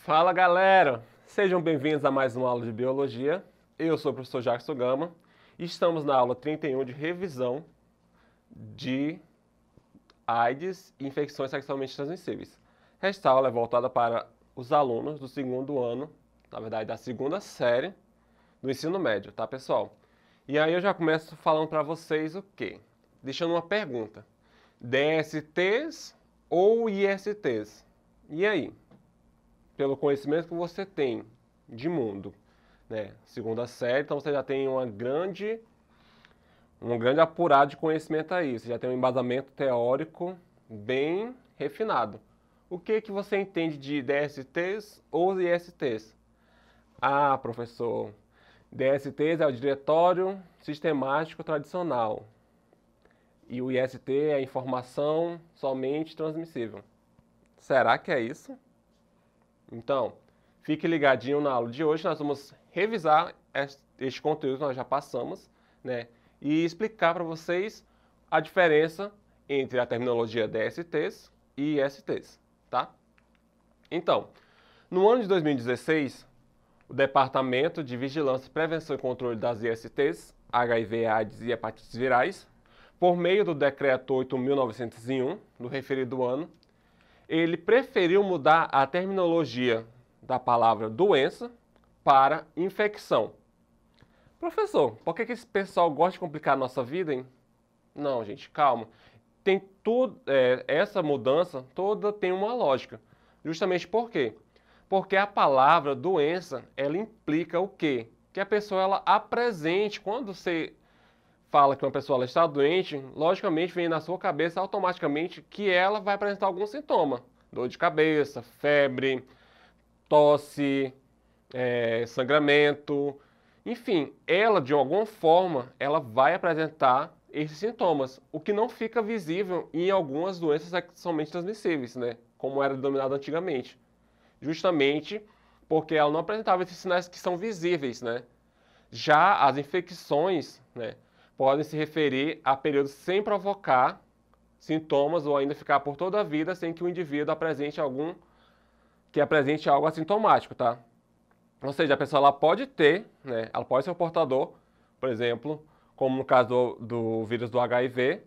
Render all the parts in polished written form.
Fala galera, sejam bem-vindos a mais uma aula de Biologia. Eu sou o professor Jackson Gama e estamos na aula 31 de revisão de AIDS e infecções sexualmente transmissíveis. Esta aula é voltada para os alunos do segundo ano, na verdade da segunda série do ensino médio, tá pessoal? E aí eu já começo falando para vocês o quê? Deixando uma pergunta. DSTs ou ISTs? E aí? Pelo conhecimento que você tem de mundo, né? Segunda série, então você já tem um grande apurado de conhecimento aí. Você já tem um embasamento teórico bem refinado. O que você entende de DSTs ou ISTs? Ah, professor, DSTs é o Diretório Sistemático Tradicional. E o IST é a informação somente transmissível. Será que é isso? Então, fique ligadinho na aula de hoje, nós vamos revisar este conteúdo que nós já passamos, né? E explicar para vocês a diferença entre a terminologia DSTs e ISTs, tá? Então, no ano de 2016, o Departamento de Vigilância, Prevenção e Controle das ISTs, HIV, AIDS e hepatites virais, por meio do Decreto 8.901, do referido ano, ele preferiu mudar a terminologia da palavra doença para infecção. Professor, por que esse pessoal gosta de complicar a nossa vida, hein? Não, gente, calma. Tem tudo, essa mudança toda tem uma lógica. Justamente por quê? Porque a palavra doença, ela implica o quê? Que a pessoa ela apresente, quando você fala que uma pessoa ela está doente, logicamente vem na sua cabeça automaticamente que ela vai apresentar algum sintoma. Dor de cabeça, febre, tosse, sangramento. Enfim, ela de alguma forma ela vai apresentar esses sintomas, o que não fica visível em algumas doenças sexualmente transmissíveis, né? Como era denominado antigamente. Justamente porque ela não apresentava esses sinais que são visíveis, né? Já as infecções, né, podem se referir a períodos sem provocar sintomas ou ainda ficar por toda a vida sem que o indivíduo apresente algo assintomático, tá? Ou seja, a pessoa ela pode ter, né, ela pode ser o portador, por exemplo, como no caso do vírus do HIV,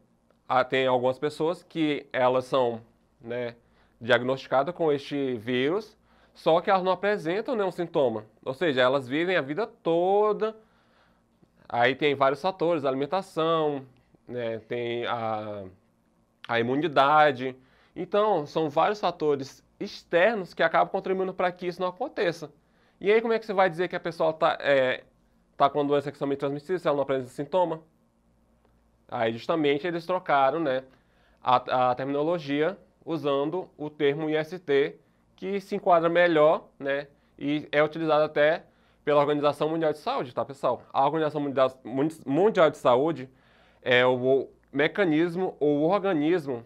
tem algumas pessoas que elas são, né, diagnosticadas com este vírus, só que elas não apresentam nenhum sintoma. Ou seja, elas vivem a vida toda. Aí tem vários fatores, a alimentação, né, tem a imunidade. Então, são vários fatores externos que acabam contribuindo para que isso não aconteça. E aí, como é que você vai dizer que a pessoa tá com doença sexualmente transmissível se ela não apresenta sintoma? Aí, justamente, eles trocaram, né, a terminologia usando o termo IST, que se enquadra melhor, né, e é utilizado até pela Organização Mundial de Saúde, tá, pessoal? A Organização Mundial de Saúde é o mecanismo ou organismo,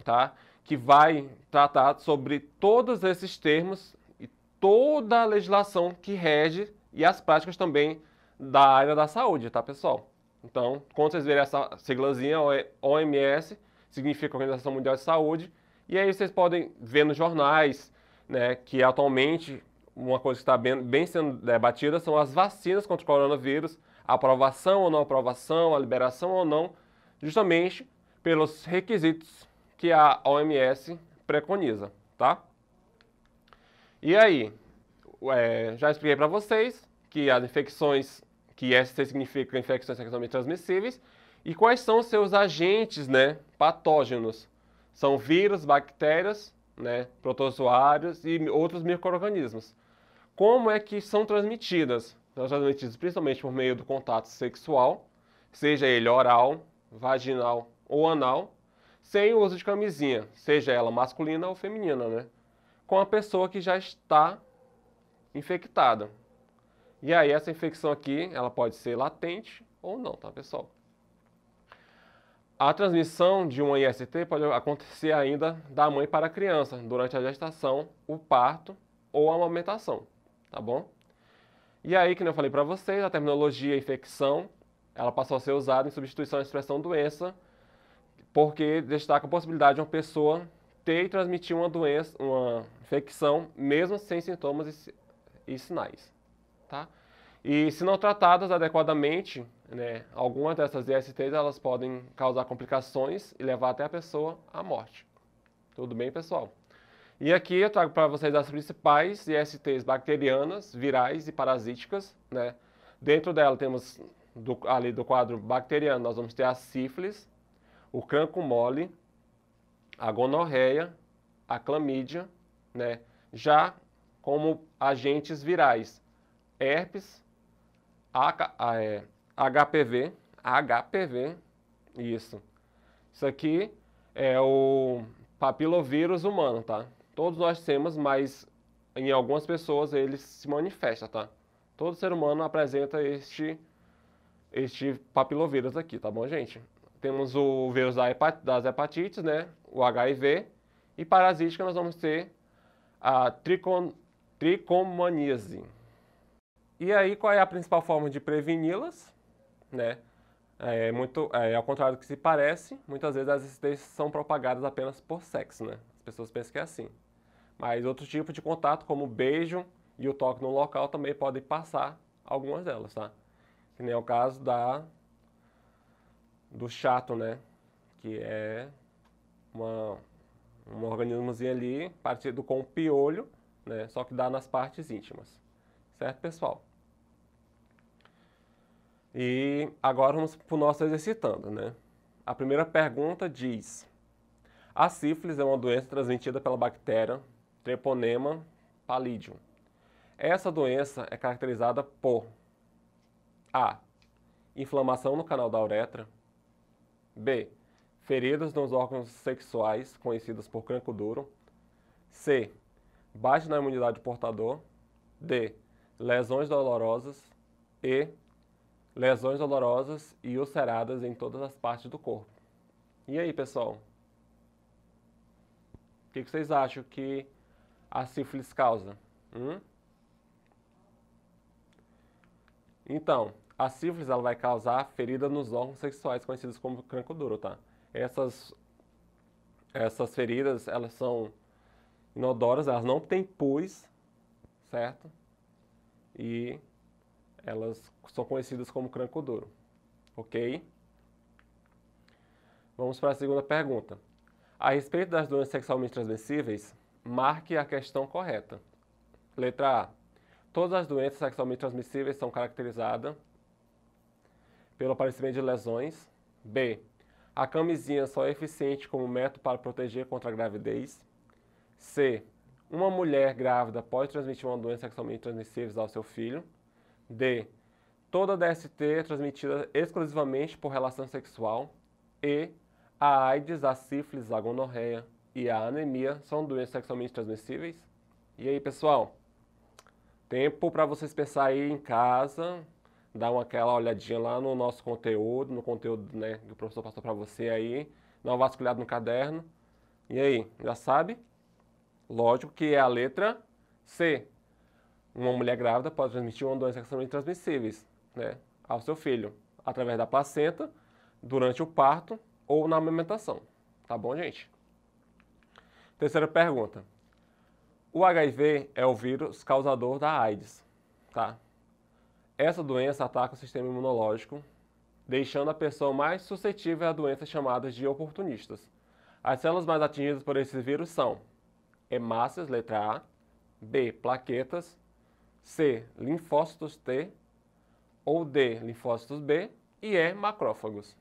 tá, que vai tratar sobre todos esses termos e toda a legislação que rege e as práticas também da área da saúde, tá, pessoal? Então, quando vocês verem essa siglazinha, OMS, significa Organização Mundial de Saúde, e aí vocês podem ver nos jornais, né, que atualmente uma coisa que está bem sendo debatida são as vacinas contra o coronavírus, a aprovação ou não aprovação, a liberação ou não, justamente pelos requisitos que a OMS preconiza, tá? E aí, já expliquei para vocês que as infecções, que IST significa infecções sexualmente transmissíveis, e quais são os seus agentes, né, patógenos. São vírus, bactérias, né, protozoários e outros micro-organismos. Como é que são transmitidas? São transmitidas principalmente por meio do contato sexual, seja ele oral, vaginal ou anal, sem o uso de camisinha, seja ela masculina ou feminina, né? Com a pessoa que já está infectada. E aí essa infecção aqui, ela pode ser latente ou não, tá, pessoal? A transmissão de uma IST pode acontecer ainda da mãe para a criança, durante a gestação, o parto ou a amamentação, tá bom? E aí, como eu falei para vocês, a terminologia infecção, ela passou a ser usada em substituição à expressão doença, porque destaca a possibilidade de uma pessoa ter e transmitir uma doença, uma infecção, mesmo sem sintomas e sinais, tá? E se não tratadas adequadamente, né, algumas dessas ISTs elas podem causar complicações e levar até a pessoa à morte. Tudo bem, pessoal? E aqui eu trago para vocês as principais ISTs bacterianas, virais e parasíticas, né? Dentro dela temos, ali do quadro bacteriano, nós vamos ter a sífilis, o cancro mole, a gonorreia, a clamídia, né? Já como agentes virais, herpes, HPV, isso. Isso aqui é o papilovírus humano, tá? Todos nós temos, mas em algumas pessoas ele se manifesta, tá? Todo ser humano apresenta este papilovírus aqui, tá bom, gente? Temos o vírus das hepatites, né? O HIV. E parasítica nós vamos ter a tricomoníase. E aí, qual é a principal forma de preveni-las? Né? Ao contrário do que se parece, muitas vezes as ISTs são propagadas apenas por sexo, né? As pessoas pensam que é assim. Mas outro tipo de contato, como o beijo e o toque no local, também podem passar algumas delas, tá? Que nem é o caso do chato, né? Que é um organismozinho ali, parecido com o piolho, né? Só que dá nas partes íntimas. Certo, pessoal? E agora vamos para o nosso exercitando, né? A primeira pergunta diz: a sífilis é uma doença transmitida pela bactéria Treponema pallidum. Essa doença é caracterizada por A. Inflamação no canal da uretra. B. Feridas nos órgãos sexuais, conhecidas por cancro duro. C. Baixa na imunidade do portador. D. Lesões dolorosas. E. Lesões dolorosas e ulceradas em todas as partes do corpo. E aí, pessoal? O que vocês acham que a sífilis causa? Então, a sífilis ela vai causar ferida nos órgãos sexuais, conhecidos como cancro duro, tá? Essas feridas, elas são inodoras, elas não têm pus, certo? E elas são conhecidas como cancro duro, ok? Vamos para a segunda pergunta. A respeito das doenças sexualmente transmissíveis, marque a questão correta. Letra A. Todas as doenças sexualmente transmissíveis são caracterizadas pelo aparecimento de lesões. B. A camisinha só é eficiente como método para proteger contra a gravidez. C. Uma mulher grávida pode transmitir uma doença sexualmente transmissível ao seu filho. D. Toda DST é transmitida exclusivamente por relação sexual. E. A AIDS, a sífilis, a gonorreia e a anemia são doenças sexualmente transmissíveis. E aí, pessoal? Tempo para vocês pensar aí em casa, dar aquela olhadinha lá no nosso conteúdo, no conteúdo, né, que o professor passou para você aí, dar uma vasculhada no caderno. E aí, já sabe? Lógico que é a letra C. Uma mulher grávida pode transmitir uma doença sexualmente transmissíveis, né, ao seu filho, através da placenta, durante o parto ou na amamentação. Tá bom, gente? Terceira pergunta. O HIV é o vírus causador da AIDS, tá? Essa doença ataca o sistema imunológico, deixando a pessoa mais suscetível a doenças chamadas de oportunistas. As células mais atingidas por esse vírus são hemácias, letra A, B, plaquetas, C, linfócitos T, ou D, linfócitos B, e E, macrófagos.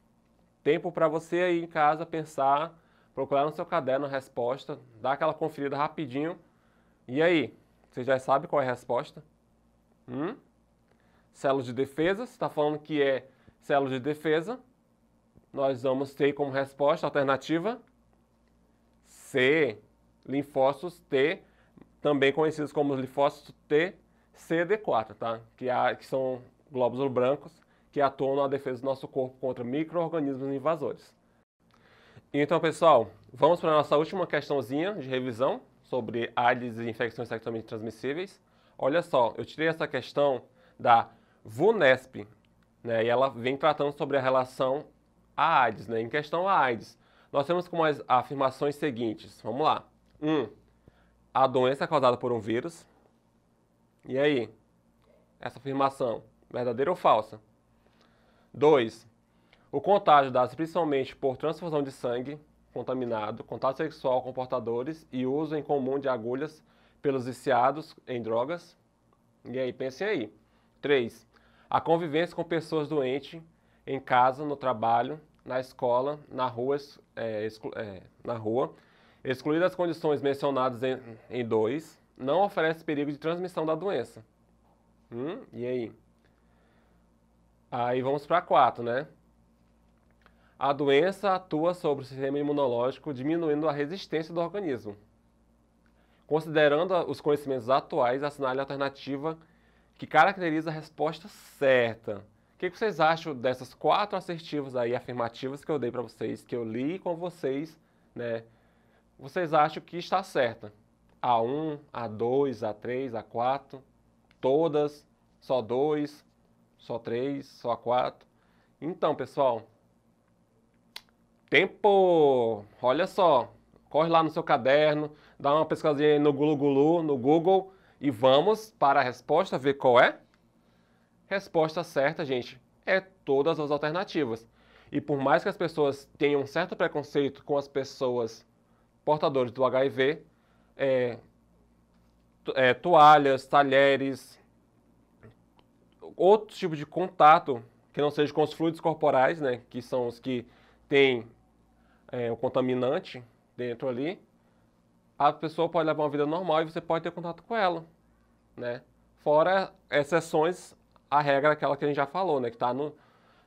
Tempo para você aí em casa pensar, procurar no seu caderno a resposta, dar aquela conferida rapidinho. E aí, você já sabe qual é a resposta? Células de defesa, você está falando que é células de defesa. Nós vamos ter como resposta alternativa C, linfócitos T, também conhecidos como linfócitos T, CD4, tá? Que são glóbulos brancos que atuam na defesa do nosso corpo contra micro-organismos invasores. Então, pessoal, vamos para a nossa última questãozinha de revisão sobre AIDS e infecções sexualmente transmissíveis. Olha só, eu tirei essa questão da VUNESP, né, e ela vem tratando sobre a relação à AIDS, né? Em questão à AIDS, Nós temos como as afirmações seguintes. Vamos lá. 1. A doença é causada por um vírus. E aí? Essa afirmação, verdadeira ou falsa? 2. O contágio dá-se principalmente por transfusão de sangue contaminado, contato sexual com portadores e uso em comum de agulhas pelos viciados em drogas. E aí, pensem aí. 3. A convivência com pessoas doentes em casa, no trabalho, na escola, na rua, excluídas as condições mencionadas em 2, não oferece perigo de transmissão da doença. E aí? Aí vamos para 4, né? A doença atua sobre o sistema imunológico, diminuindo a resistência do organismo. Considerando os conhecimentos atuais, assinale a alternativa que caracteriza a resposta certa. O que vocês acham dessas 4 assertivas aí, afirmativas que eu dei para vocês, que eu li com vocês, né? Vocês acham que está certa? A1, A2, A3, A4, todas, só 2, só 3, só 4. Então, pessoal, tempo! Olha só, corre lá no seu caderno, dá uma pesquisadinha no Google e vamos para a resposta, ver qual é? Resposta certa, gente, é todas as alternativas. E por mais que as pessoas tenham um certo preconceito com as pessoas portadores do HIV, toalhas, talheres, outros tipos de contato que não seja com os fluidos corporais, né, que são os que têm o contaminante dentro ali, a pessoa pode levar uma vida normal e você pode ter contato com ela, né? Fora exceções à regra, aquela que a gente já falou, né, que está no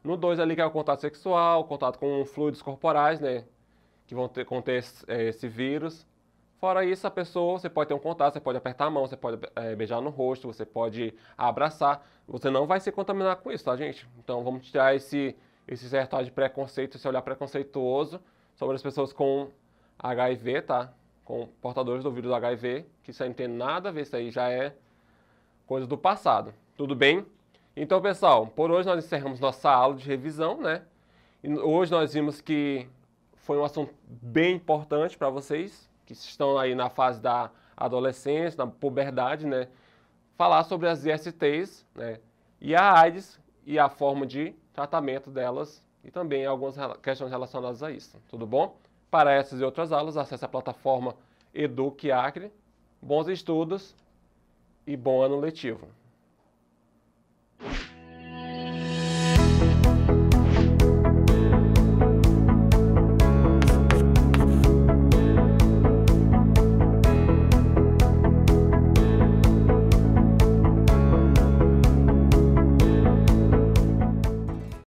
2 ali, que é o contato sexual, contato com fluidos corporais, né, que vão conter esse vírus. Fora isso, a pessoa, você pode ter um contato, você pode apertar a mão, você pode beijar no rosto, você pode abraçar. Você não vai se contaminar com isso, tá, gente? Então, vamos tirar esse certo de preconceito, esse olhar preconceituoso sobre as pessoas com HIV, tá? Com portadores do vírus do HIV, que isso aí não tem nada a ver, isso aí já é coisa do passado. Tudo bem? Então, pessoal, por hoje nós encerramos nossa aula de revisão, né? E hoje nós vimos que foi um assunto bem importante para vocês, que estão aí na fase da adolescência, na puberdade, né? Falar sobre as ISTs, né? E a AIDS e a forma de tratamento delas e também algumas questões relacionadas a isso. Tudo bom? Para essas e outras aulas, acesse a plataforma Eduque Acre. Bons estudos e bom ano letivo.